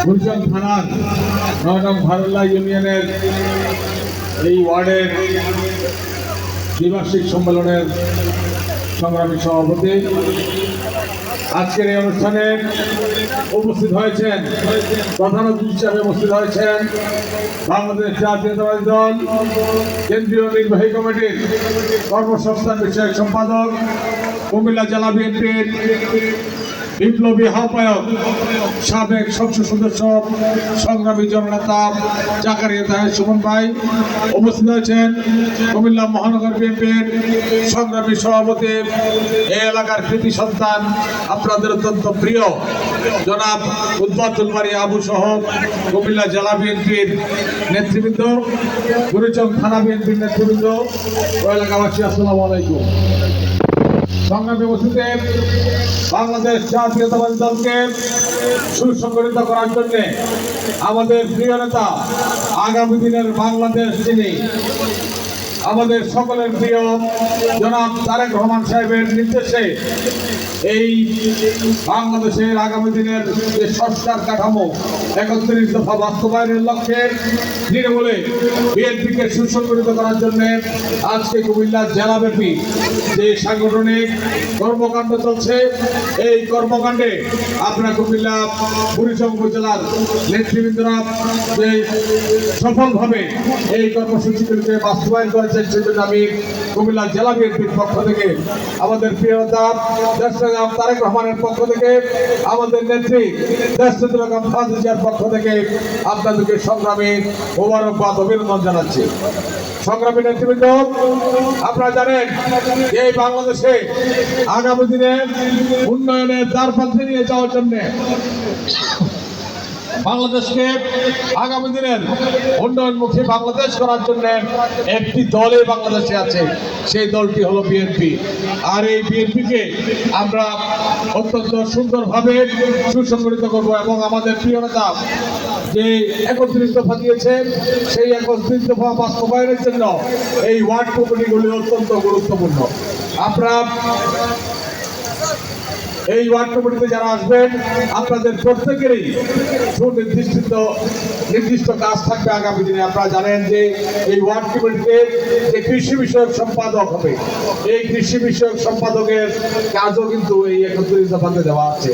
গুলশান থানার ৯ নং ভারুল্লা ইউনিয়নের এই ওয়ার্ডের দ্বিবার্ষিক সম্মেলনের সংগ্রামী সভাপতি আজকের এই অনুষ্ঠানে উপস্থিত হয়েছেন, প্রধান অতিথি হিসাবে উপস্থিত হয়েছেন বাংলাদেশ জাতীয়তাবাদী দল কেন্দ্রীয় নির্বাহী কমিটির কর্মসংস্থান বিষয়ক সম্পাদক, কুমিল্লা জেলা বিএনপির বিপ্লবী আহ্বায়ক, সাবেক সংসদ সদস্য, সংগ্রামী জননেতা জাকারিয়া তাহের সুমন ভাই উপস্থিত হয়েছেন। কুমিল্লা মহানগর বিএনপির সংগ্রামী সভাপতি, এই এলাকার কৃতি সন্তান, আপনাদের অত্যন্ত প্রিয় জনাব উদ্বাতুল বাড়ি আবু সহ কুমিল্লা জেলা বিএনপির নেতৃবৃন্দ, গুরুচং থানা বিএনপির নেতৃবৃন্দ ও এলাকাবাসী, আসসালামু আলাইকুম। সংগ্রামী উপস্থিতি, বাংলাদেশ জাতীয়তাবাদী দলকে সুসংগঠিত করার জন্য আমাদের প্রিয় নেতা, আগামী দিনের বাংলাদেশ যিনি আমাদের সকলের প্রিয় জনাব তারেক রহমান সাহেবের নির্দেশে এই বাংলাদেশের আগামী দিনের যে সংস্কার কাঠামো ৩১ দফা বাস্তবায়নের লক্ষ্যে তৃণমূলে বিএনপিকে সুসংগঠিত করার জন্য আজকে কুমিল্লা জেলাব্যাপী যে সাংগঠনিক কর্মকাণ্ড চলছে, এই কর্মকাণ্ডে আপনারা কুমিল্লা বুড়িচং উপজেলার নেতৃবৃন্দরা যে সফলভাবে এই কর্মসূচিগুলিকে বাস্তবায়ন করেছেন, সেজন্য আমি কুমিল্লা জেলা বিএনপির পক্ষ থেকে, আমাদের প্রিয় নেতা দেশনেতা তারেক রহমানের পক্ষ থেকে, আমাদের নেত্রী দেশনেত্রী খালেদা জিয়ার পক্ষ থেকে আপনাদেরকে সংগ্রামী মোবারকবাদ, অভিনন্দন জানাচ্ছি। সংগ্রামী নেতৃবৃন্দ, আপনারা জানেন এই বাংলাদেশে আগামী দিনে উন্নয়নের দ্বারপ্রান্তে নিয়ে যাওয়ার জন্য, বাংলাদেশকে আগামী দিনের উন্নয়নমুখী বাংলাদেশ করার জন্য একটি দলে বাংলাদেশে আছে, সেই দলটি হলো বিএনপি। আর এই বিএনপিকে আমরা অত্যন্ত সুন্দরভাবে সুসংগঠিত করব এবং আমাদের প্রিয় নেতা যে ৩১ দফা দিয়েছেন, সেই ৩১ দফা বাস্তবায়নের জন্য এই ওয়ার্ড কমিটিগুলি অত্যন্ত গুরুত্বপূর্ণ। আপনারা এই ওয়ার্ড কমিটিতে যারা আসবেন, আপনাদের প্রত্যেকেরই নির্দিষ্ট কাজ থাকবে আগামী দিনে। আপনারা জানেন যে এই ওয়ার্ড কমিটিতে যে কৃষি বিষয়ক সম্পাদক হবে, এই কৃষি বিষয়ক সম্পাদকের কাজও কিন্তু এই ৩১ দফাতে দেওয়া আছে।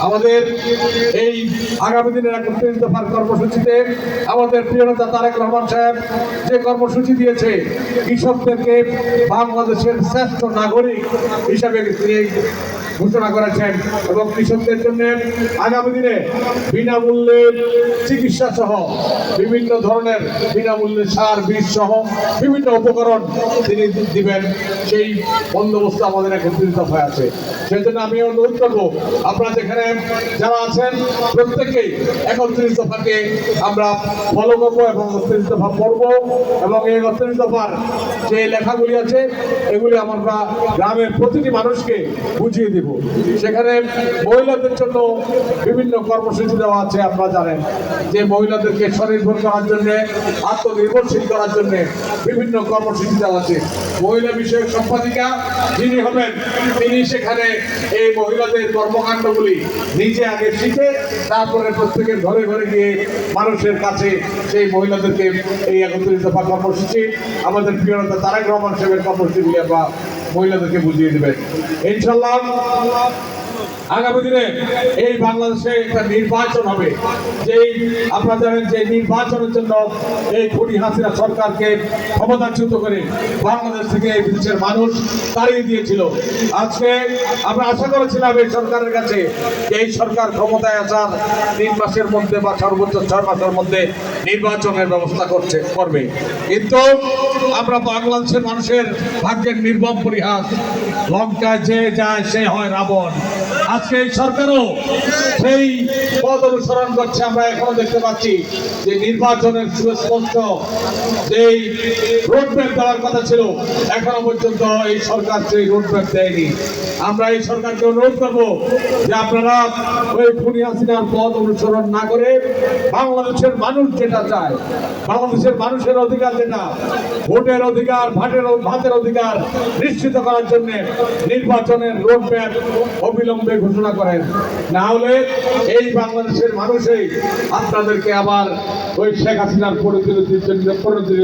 আমাদের এই আগামী দিনের ৩১ দফার কর্মসূচিতে আমাদের প্রিয় নেতা তারেক রহমান সাহেব যে কর্মসূচি দিয়েছে, কৃষকদেরকে বাংলাদেশের শ্রেষ্ঠ নাগরিক হিসাবে তিনি ঘোষণা করেছেন এবং কৃষকদের জন্য আগামী দিনে বিনামূল্যে চিকিৎসা সহ বিভিন্ন ধরনের বিনামূল্যে সার, বীজ সহ বিভিন্ন উপকরণ তিনি দিবেন, সেই বন্দোবস্ত আমাদের ৩১ দফায় আছে। সেই জন্য আমি অনুরোধ করবো, আপনারা যেখানে যারা আছেন প্রত্যেকেই ৩১ দফাকে আমরা ফলো করবো এবং ৩১ দফা পড়বো এবং এই ৩১ দফার যে লেখাগুলি আছে এগুলি আমরা গ্রামের প্রতিটি মানুষকে বুঝিয়ে দিব। সেখানে মহিলাদের জন্য বিভিন্ন কর্মসূচি দেওয়া আছে। আপনারা জানেন যে মহিলাদেরকে স্বনির্ভর করার জন্য, আত্মনির্ভরশীল করার জন্য বিভিন্ন কর্মসূচি দেওয়া আছে। মহিলা বিষয়ক সম্পাদিকা যিনি হবেন, তিনি সেখানে এই মহিলাদের কর্মকাণ্ডগুলি নিজে আগে শিখে তারপরে প্রত্যেকের ঘরে ঘরে গিয়ে মানুষের কাছে সেই মহিলাদেরকে এই ৩১ দফা কর্মসূচি, আমাদের প্রিয় নেতা তারেক রহমান সাহেবের কর্মসূচিগুলি আমরা মহিলাদেরকে বুঝিয়ে দেবেন ইনশাল্লাহ। আগামী দিনে এই বাংলাদেশে একটা নির্বাচন হবে, যেই আপনারা জানেন যে নির্বাচনের জন্য এই খুনি হাসিনা সরকারকে ক্ষমতাচ্যুত করে বাংলাদেশ থেকে এই দেশের মানুষ তাড়িয়ে দিয়েছিল। আজকে আমরা আশা করেছিলাম এই সরকারের কাছে এই সরকার ক্ষমতায় আসার ৩ মাসের মধ্যে বা সর্বোচ্চ ৬ মাসের মধ্যে নির্বাচনের ব্যবস্থা করবে, কিন্তু আমরা বাংলাদেশের মানুষের ভাগ্যের নির্মম পরিহাস, লঙ্কায় যে যায় সে হয় রাবণ। আজকে এই সরকারও সেই পথ অনুসরণ করছে। আমরা এখনো দেখতে পাচ্ছি যে নির্বাচনের সুস্পষ্ট যেই রোডম্যাপ দেওয়ার কথা ছিল, এখনো পর্যন্ত এই সরকার সেই রোডম্যাপ দেয়নি। আমরা এই সরকারকে অনুরোধ করবো যে আপনারা ওই খুনি হাসিনার পথ অনুসরণ না করে বাংলাদেশের মানুষ যেটা চায়, বাংলাদেশের মানুষের অধিকার যেটা, ভোটের অধিকার, ভাতের অধিকার নিশ্চিত করার জন্য নির্বাচনের রোডম্যাপ অবিলম্বে ঘোষণা করেন, না হলে এই বাংলাদেশের মানুষই আপনাদেরকে আবার ওই শেখ হাসিনার পরিণতির জন্য পরিণতি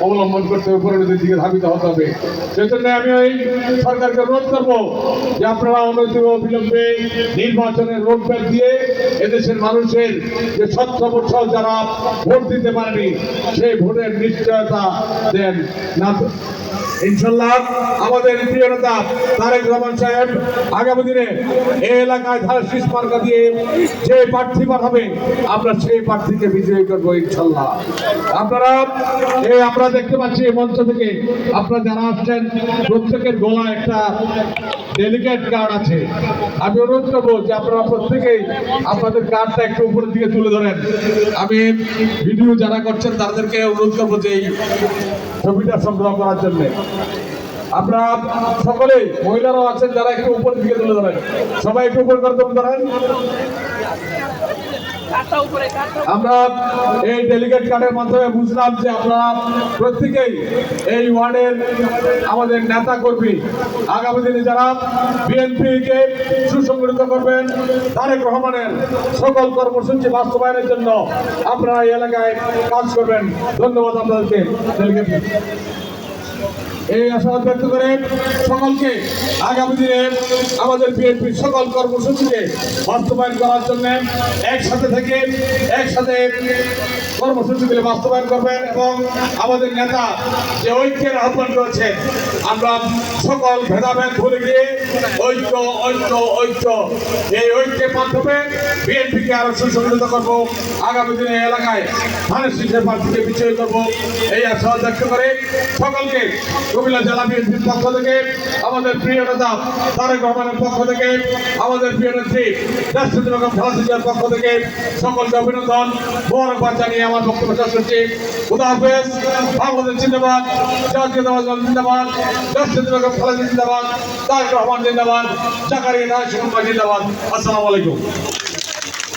অবলম্বন করতে হবে, পরিণতির দিকে ধাবিত হতে হবে। সেজন্য আমি ওই সরকারকে অনুরোধ করবো যে আপনারা অনৈতিক বিলম্বে নির্বাচনের রোডম্যাপ দিয়ে এদেশের মানুষের যে 17 বছর যারা ভোট দিতে পারেনি সেই ভোটের নিশ্চয়তা দেন। না ইনশাল্লাহ আমাদের প্রিয় নেতা তারেক রহমান সাহেব আগামী দিনে এই এলাকায় ধারা শীষ মার্কা দিয়ে যে প্রার্থী পাঠাবে আমরা সেই প্রার্থীকে বিজয়ী করবো ইনশাল্লাহ। আমরা দেখতে পাচ্ছি এই মঞ্চ থেকে আপনারা যারা আসছেন প্রত্যেকের গলায় একটা ডেলিগেট কার্ড আছে। আমি অনুরোধ করবো যে আপনারা প্রত্যেকেই আপনাদের কার্ডটা একটু উপরের দিকে তুলে ধরেন। আমি ভিডিও যারা করছেন তাদেরকে অনুরোধ করবো যে এই ছবিটা সংগ্রহ করার জন্য। আপনারা সকলে মহিলারাও আছেন যারা একটু উপরের দিকে তুলে ধরেন, সবাই একটু উপর করে তুলে ধরেন। আমরা এই ডেলিগেট কার্ডের মাধ্যমে বুঝলাম যে আপনারা প্রত্যেকেই এই ওয়ার্ডের আমাদের নেতা কর্মী, আগামী দিনে যারা বিএনপিকে সুসংগঠিত করবেন, তারেক রহমানের সকল কর্মসূচি বাস্তবায়নের জন্য আপনারা এই এলাকায় কাজ করবেন। ধন্যবাদ আপনাদেরকে। ডেলিগেট এই আশাবাদ ব্যক্ত করে সকলকে আগামী দিনে আমাদের বিএনপির সকল কর্মসূচিকে বাস্তবায়ন করার জন্য একসাথে থেকে একসাথে কর্মসূচিগুলি বাস্তবায়ন করবেন এবং আমাদের নেতা যে ঐক্যের আহ্বান করেছেন আমরা সকল ভেদাভেদ ভুলে গিয়ে ঐক্য ঐক্য ঐক্য এই ঐক্যের মাধ্যমে বিএনপিকে আরো সুসংগঠিত করবো। আগামী দিনে এলাকায় ধানের শীষের প্রার্থীকে বিজয়ী করবো এই আশাবাদ ব্যক্ত করে সকলকে কুমিল্লা জেলা বিএনপির পক্ষ থেকে, আমাদের প্রিয় নেতা তারেক রহমানের পক্ষ থেকে, আমাদের প্রিয় নেত্রী রাষ্ট্রপতি বেগম খালেদা জিয়ার পক্ষ থেকে সকলকে অভিনন্দন মোবারকবাদ জানিয়ে আমার বক্তব্য শেষ করছি। খুদা হাফেজ। বাংলাদেশ জিন্দাবাদ, জাতীয়তাবাদী দল জিন্দাবাদ, রাষ্ট্রপতি বেগম খালেদা জিন্দাবাদ, তারেক রহমান জিন্দাবাদ, জাকারিয়া নায়ক জিন্দাবাদ। আসসালামু আলাইকুম।